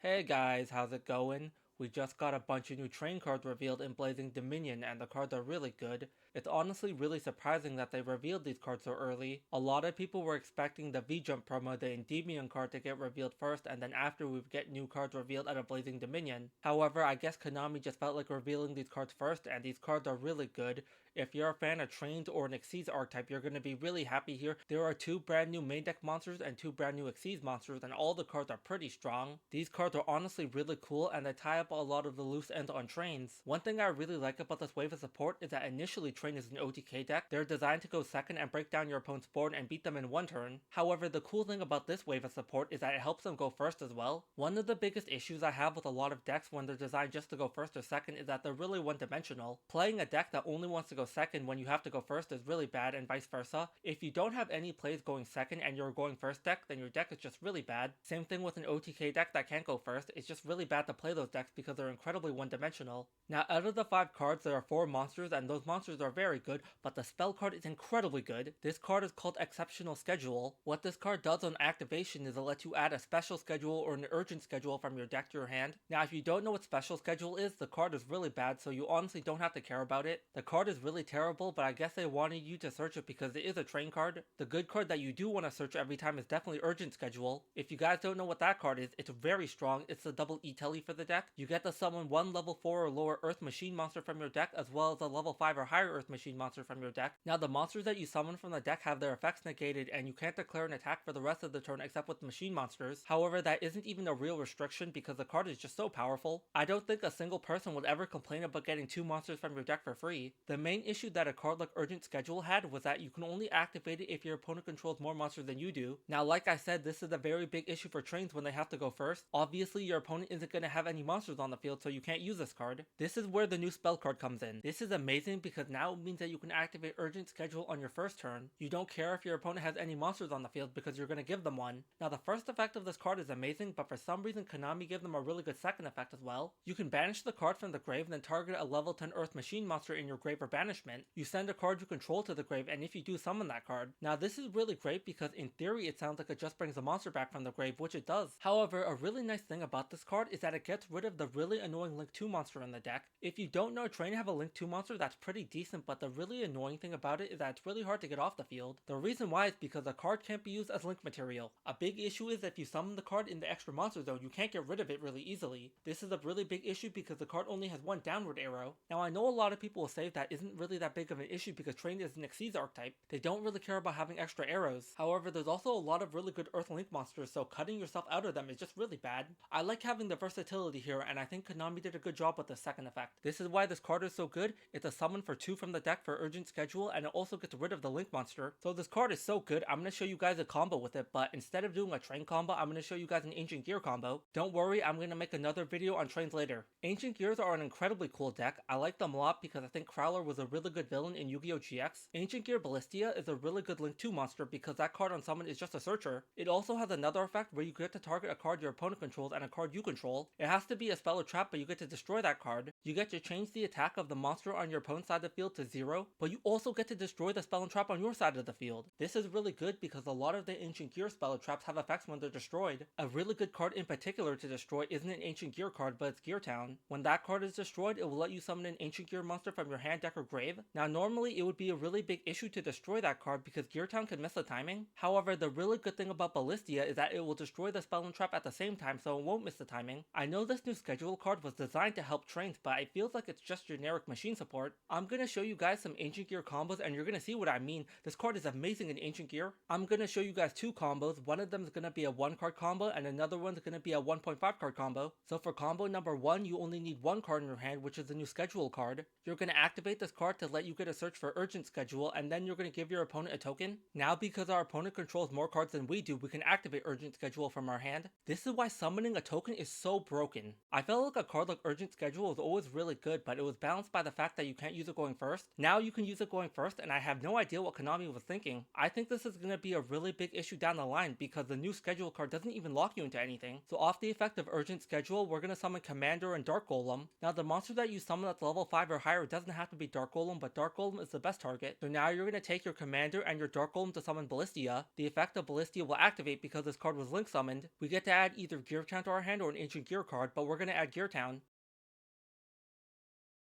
Hey guys, how's it going? We just got a bunch of new train cards revealed in Blazing Dominion and the cards are really good. It's honestly really surprising that they revealed these cards so early. A lot of people were expecting the V-Jump promo, the Endymion card, to get revealed first and then after we would get new cards revealed out of Blazing Dominion. However, I guess Konami just felt like revealing these cards first and these cards are really good. If you're a fan of Trains or an Xyz archetype, you're going to be really happy here. There are two brand new main deck monsters and two brand new Xyz monsters, and all the cards are pretty strong. These cards are honestly really cool, and they tie up a lot of the loose ends on Trains. One thing I really like about this wave of support is that initially Train is an OTK deck. They're designed to go second and break down your opponent's board and beat them in one turn. However, the cool thing about this wave of support is that it helps them go first as well. One of the biggest issues I have with a lot of decks when they're designed just to go first or second is that they're really one-dimensional. Playing a deck that only wants to go second when you have to go first is really bad, and vice versa. If you don't have any plays going second and you're going first deck, then your deck is just really bad. Same thing with an OTK deck that can't go first. It's just really bad to play those decks because they're incredibly one-dimensional. Now, out of the 5 cards, there are 4 monsters, and those monsters are very good, but the spell card is incredibly good. This card is called Exceptional Schedule. What this card does on activation is it lets you add a special schedule or an urgent schedule from your deck to your hand. Now, if you don't know what special schedule is, the card is really bad, so you honestly don't have to care about it. The card is really terrible, but I guess they wanted you to search it because it is a train card. The good card that you do want to search every time is definitely Urgent Schedule. If you guys don't know what that card is, it's very strong. It's the double E-Telly for the deck. You get to summon one level 4 or lower Earth Machine monster from your deck, as well as a level 5 or higher Earth Machine monster from your deck. Now, the monsters that you summon from the deck have their effects negated, and you can't declare an attack for the rest of the turn except with machine monsters. However, that isn't even a real restriction because the card is just so powerful. I don't think a single person would ever complain about getting 2 monsters from your deck for free. The main issue that a card like Urgent Schedule had was that you can only activate it if your opponent controls more monsters than you do. Now, like I said, this is a very big issue for Trains when they have to go first. Obviously, your opponent isn't going to have any monsters on the field, so you can't use this card. This is where the new spell card comes in. This is amazing because now it means that you can activate Urgent Schedule on your first turn. You don't care if your opponent has any monsters on the field because you're going to give them one. Now, the first effect of this card is amazing, but for some reason Konami gave them a really good second effect as well. You can banish the card from the grave and then target a level 10 Earth Machine monster in your grave or banishment. You send a card you control to the grave, and if you do, summon that card. Now, this is really great because in theory it sounds like it just brings a monster back from the grave, which it does. However, a really nice thing about this card is that it gets rid of the really annoying Link 2 monster in the deck. If you don't know, Train have a Link 2 monster that's pretty decent, but the really annoying thing about it is that it's really hard to get off the field. The reason why is because the card can't be used as Link material. A big issue is if you summon the card in the extra monster zone, you can't get rid of it really easily. This is a really big issue because the card only has one downward arrow. Now, I know a lot of people will say that isn't really that big of an issue because Train is an Xyz archetype. They don't really care about having extra arrows. However, there's also a lot of really good Earth Link monsters, so cutting yourself out of them is just really bad. I like having the versatility here, and I think Konami did a good job with the second effect. This is why this card is so good. It's a summon for 2 from the deck for Urgent Schedule, and it also gets rid of the Link monster. So this card is so good, I'm going to show you guys a combo with it, but instead of doing a Train combo, I'm going to show you guys an Ancient Gear combo. Don't worry, I'm going to make another video on Trains later. Ancient Gears are an incredibly cool deck. I like them a lot because I think Crowler was a really good villain in Yu-Gi-Oh! GX. Ancient Gear Ballistia is a really good Link 2 monster because that card on summon is just a searcher. It also has another effect where you get to target a card your opponent controls and a card you control. It has to be a spell or trap, but you get to destroy that card. You get to change the attack of the monster on your opponent's side of the field to 0, but you also get to destroy the spell and trap on your side of the field. This is really good because a lot of the Ancient Gear spell or traps have effects when they're destroyed. A really good card in particular to destroy isn't an Ancient Gear card, but it's Gear Town. When that card is destroyed, it will let you summon an Ancient Gear monster from your hand, deck, or grave. Now, normally it would be a really big issue to destroy that card because Gear Town can miss the timing. However, the really good thing about Ballistia is that it will destroy the spell and trap at the same time, so it won't miss the timing. I know this new schedule card was designed to help Trains, but it feels like it's just generic machine support. I'm gonna show you guys some Ancient Gear combos and you're gonna see what I mean. This card is amazing in Ancient Gear. I'm gonna show you guys 2 combos. One of them is gonna be a 1 card combo and another one's gonna be a 1.5 card combo. So for combo number 1, you only need 1 card in your hand, which is the new schedule card. You're gonna activate this card to let you get a search for Urgent Schedule, and then you're gonna give your opponent a token. Now, because our opponent controls more cards than we do, we can activate Urgent Schedule from our hand. This is why summoning a token is so broken. I felt like a card like Urgent Schedule was always really good, but it was balanced by the fact that you can't use it going first. Now you can use it going first, and I have no idea what Konami was thinking. I think this is going to be a really big issue down the line because the new schedule card doesn't even lock you into anything. So off the effect of Urgent Schedule, we're going to summon Commander and Dark Golem. Now the monster that you summon that's level 5 or higher doesn't have to be Dark Golem. Golem, but Dark Golem is the best target. So now you're going to take your Commander and your Dark Golem to summon Ballistia. The effect of Ballistia will activate because this card was link summoned. We get to add either Gear Town to our hand or an Ancient Gear card, but we're going to add Gear Town.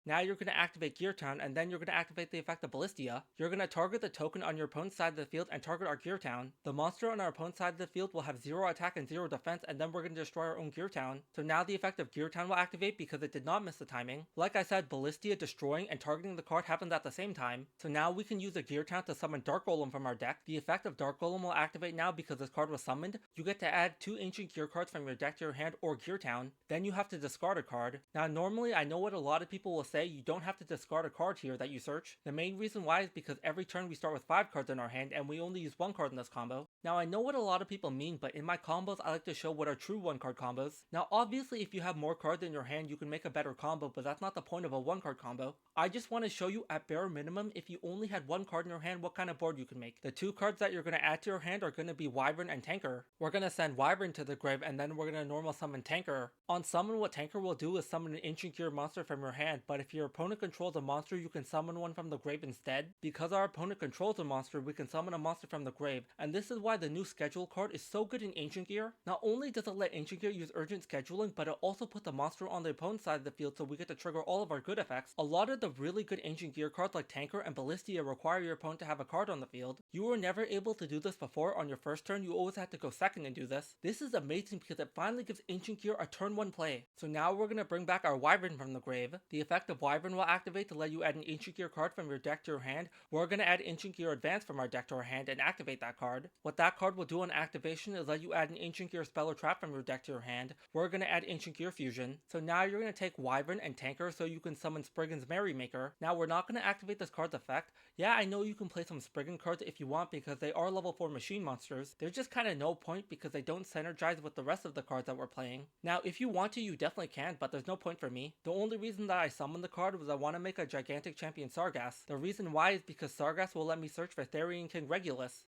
Now you're going to activate Gear Town, and then you're going to activate the effect of Ballistia. You're going to target the token on your opponent's side of the field and target our Gear Town. The monster on our opponent's side of the field will have 0 attack and 0 defense, and then we're going to destroy our own Gear Town. So now the effect of Gear Town will activate because it did not miss the timing. Like I said, Ballistia destroying and targeting the card happens at the same time. So now we can use a Gear Town to summon Dark Golem from our deck. The effect of Dark Golem will activate now because this card was summoned. You get to add 2 Ancient Gear cards from your deck to your hand or Gear Town. Then you have to discard a card. Now normally I know what a lot of people will say, you don't have to discard a card here that you search. The main reason why is because every turn we start with 5 cards in our hand and we only use 1 card in this combo. Now I know what a lot of people mean, but in my combos I like to show what are true 1 card combos. Now obviously if you have more cards in your hand you can make a better combo, but that's not the point of a 1 card combo. I just want to show you at bare minimum, if you only had 1 card in your hand, what kind of board you can make. The 2 cards that you're going to add to your hand are going to be Wyvern and Tanker. We're going to send Wyvern to the grave and then we're going to normal summon Tanker. On summon, what Tanker will do is summon an Ancient Gear monster from your hand, but if your opponent controls a monster you can summon one from the grave instead. Because our opponent controls a monster, we can summon a monster from the grave, and this is why the new schedule card is so good in Ancient Gear. Not only does it let Ancient Gear use urgent scheduling, but it also puts a monster on the opponent's side of the field so we get to trigger all of our good effects. A lot of the really good Ancient Gear cards like Tanker and Ballistia require your opponent to have a card on the field. You were never able to do this before on your first turn, you always had to go second and do this. This is amazing because it finally gives Ancient Gear a turn 1 play. So now we're going to bring back our Wyvern from the grave. The effect of Wyvern will activate to let you add an Ancient Gear card from your deck to your hand. We're going to add Ancient Gear Advance from our deck to our hand and activate that card. What that card will do on activation is let you add an Ancient Gear spell or trap from your deck to your hand. We're going to add Ancient Gear Fusion. So now you're going to take Wyvern and Tanker so you can summon Spriggan's Merrymaker. Now we're not going to activate this card's effect. Yeah, I know you can play some Spriggan cards if you want because they are level 4 machine monsters. There's just kind of no point because they don't synergize with the rest of the cards that we're playing. Now if you want to, you definitely can, but there's no point for me. The only reason that I summoned the card was I want to make a gigantic champion Sargass. The reason why is because Sargass will let me search for Therian King Regulus.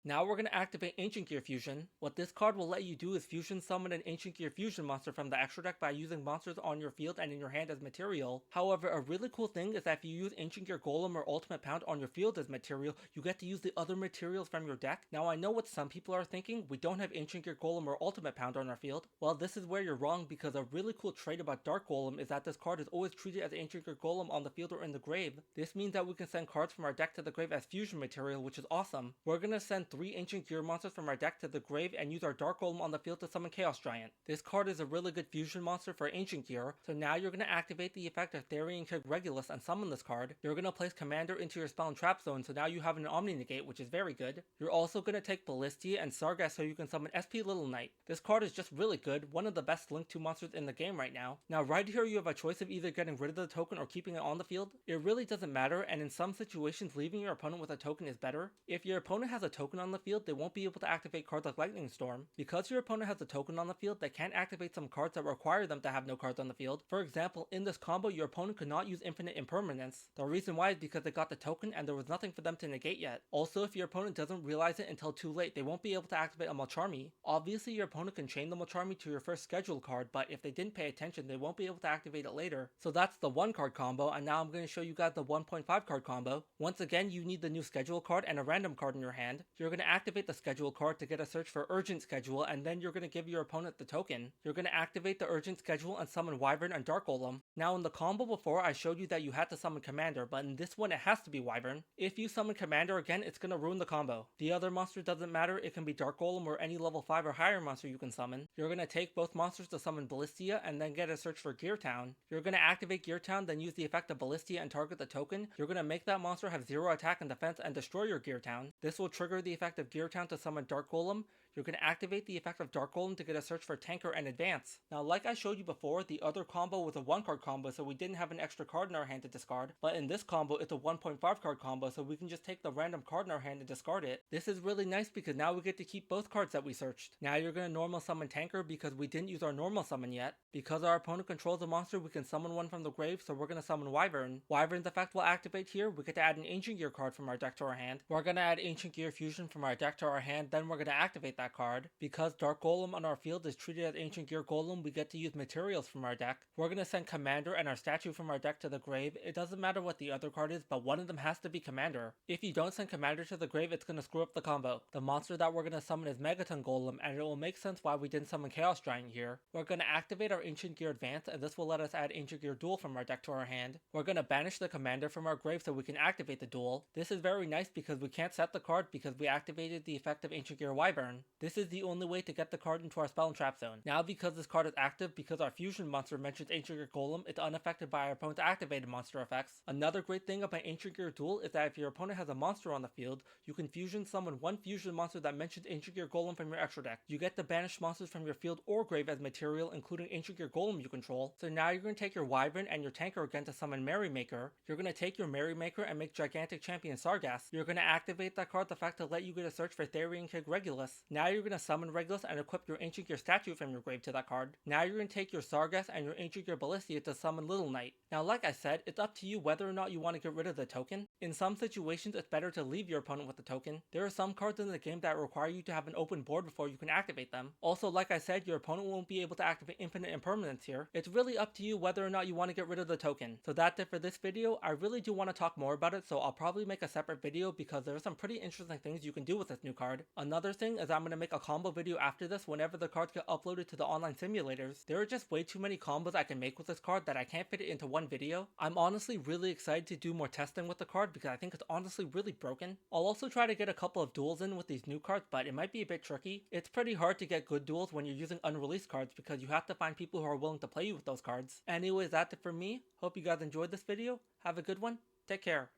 Now we're going to activate Ancient Gear Fusion. What this card will let you do is fusion summon an Ancient Gear Fusion monster from the extra deck by using monsters on your field and in your hand as material. However, a really cool thing is that if you use Ancient Gear Golem or Ultimate Pound on your field as material, you get to use the other materials from your deck. Now I know what some people are thinking, we don't have Ancient Gear Golem or Ultimate Pound on our field. Well, this is where you're wrong because a really cool trait about Dark Golem is that this card is always treated as Ancient Gear Golem on the field or in the grave. This means that we can send cards from our deck to the grave as fusion material, which is awesome. We're going to send 3 Ancient Gear monsters from our deck to the grave and use our Dark Golem on the field to summon Chaos Giant. This card is a really good fusion monster for Ancient Gear, so now you're going to activate the effect of Therian King Regulus and summon this card. You're going to place Commander into your spell and trap zone, so now you have an Omni Negate, which is very good. You're also going to take Ballistia and Sargass so you can summon SP Little Knight. This card is just really good, one of the best Link 2 monsters in the game right now. Now right here you have a choice of either getting rid of the token or keeping it on the field. It really doesn't matter, and in some situations leaving your opponent with a token is better. If your opponent has a token on the field, they won't be able to activate cards like Lightning Storm. Because your opponent has a token on the field, they can't activate some cards that require them to have no cards on the field. For example, in this combo, your opponent could not use Infinite Impermanence. The reason why is because they got the token and there was nothing for them to negate yet. Also, if your opponent doesn't realize it until too late, they won't be able to activate a Malcharmy. Obviously, your opponent can chain the Malcharmy to your first scheduled card, but if they didn't pay attention, they won't be able to activate it later. So that's the 1 card combo, and now I'm going to show you guys the 1.5 card combo. Once again, you need the new schedule card and a random card in your hand. You're going to activate the schedule card to get a search for Urgent Schedule, and then you're going to give your opponent the token. You're going to activate the Urgent Schedule and summon Wyvern and Dark Golem. Now in the combo before, I showed you that you had to summon Commander, but in this one it has to be Wyvern. If you summon Commander again, it's going to ruin the combo. The other monster doesn't matter, it can be Dark Golem or any level 5 or higher monster you can summon. You're going to take both monsters to summon Ballistia and then get a search for Gear Town. You're going to activate Gear Town, then use the effect of Ballistia and target the token. You're going to make that monster have 0 attack and defense and destroy your Gear Town. This will trigger the effect of Gear Town to summon Dark Golem. You're going to activate the effect of Dark Golem to get a search for Tanker and Advance. Now like I showed you before, the other combo was a 1 card combo, so we didn't have an extra card in our hand to discard. But in this combo it's a 1.5 card combo, so we can just take the random card in our hand and discard it. This is really nice because now we get to keep both cards that we searched. Now you're going to normal summon Tanker because we didn't use our normal summon yet. Because our opponent controls a monster, we can summon one from the grave, so we're going to summon Wyvern. Wyvern's effect will activate here. We get to add an Ancient Gear card from our deck to our hand. We're going to add Ancient Gear Fusion from our deck to our hand, then we're going to activate that that card. Because Dark Golem on our field is treated as Ancient Gear Golem, we get to use materials from our deck. We're going to send Commander and our statue from our deck to the grave. It doesn't matter what the other card is, but one of them has to be Commander. If you don't send Commander to the grave, it's going to screw up the combo. The monster that we're going to summon is Megaton Golem, and it will make sense why we didn't summon Chaos Giant here. We're going to activate our Ancient Gear Advance, and this will let us add Ancient Gear Duel from our deck to our hand. We're going to banish the Commander from our grave so we can activate the Duel. This is very nice because we can't set the card because we activated the effect of Ancient Gear Wyvern. This is the only way to get the card into our spell and trap zone. Now because this card is active, because our fusion monster mentions Ancient Gear Golem, it's unaffected by our opponent's activated monster effects. Another great thing about Ancient Gear Duel is that if your opponent has a monster on the field, you can fusion summon one fusion monster that mentions Ancient Gear Golem from your extra deck. You get to banish monsters from your field or grave as material, including Ancient Gear Golem you control. So now you're going to take your Wyvern and your Tanker again to summon Merrymaker. You're going to take your Merrymaker and make Gigantic Champion Sargass. You're going to activate that card the fact to let you get a search for Therian King Regulus. Now you're going to summon Regulus and equip your Ancient Gear statue from your grave to that card. Now you're going to take your Sargass and your Ancient Gear Ballistia to summon Little Knight. Now like I said, it's up to you whether or not you want to get rid of the token. In some situations it's better to leave your opponent with the token. There are some cards in the game that require you to have an open board before you can activate them. Also, like I said, your opponent won't be able to activate Infinite Impermanence here. It's really up to you whether or not you want to get rid of the token. So that's it for this video. I really do want to talk more about it, so I'll probably make a separate video because there are some pretty interesting things you can do with this new card. Another thing is I'm going to make a combo video after this whenever the cards get uploaded to the online simulators. There are just way too many combos I can make with this card that I can't fit it into one video. I'm honestly really excited to do more testing with the card because I think it's honestly really broken. I'll also try to get a couple of duels in with these new cards, but it might be a bit tricky. It's pretty hard to get good duels when you're using unreleased cards because you have to find people who are willing to play you with those cards. Anyways, that's it for me. Hope you guys enjoyed this video. Have a good one. Take care.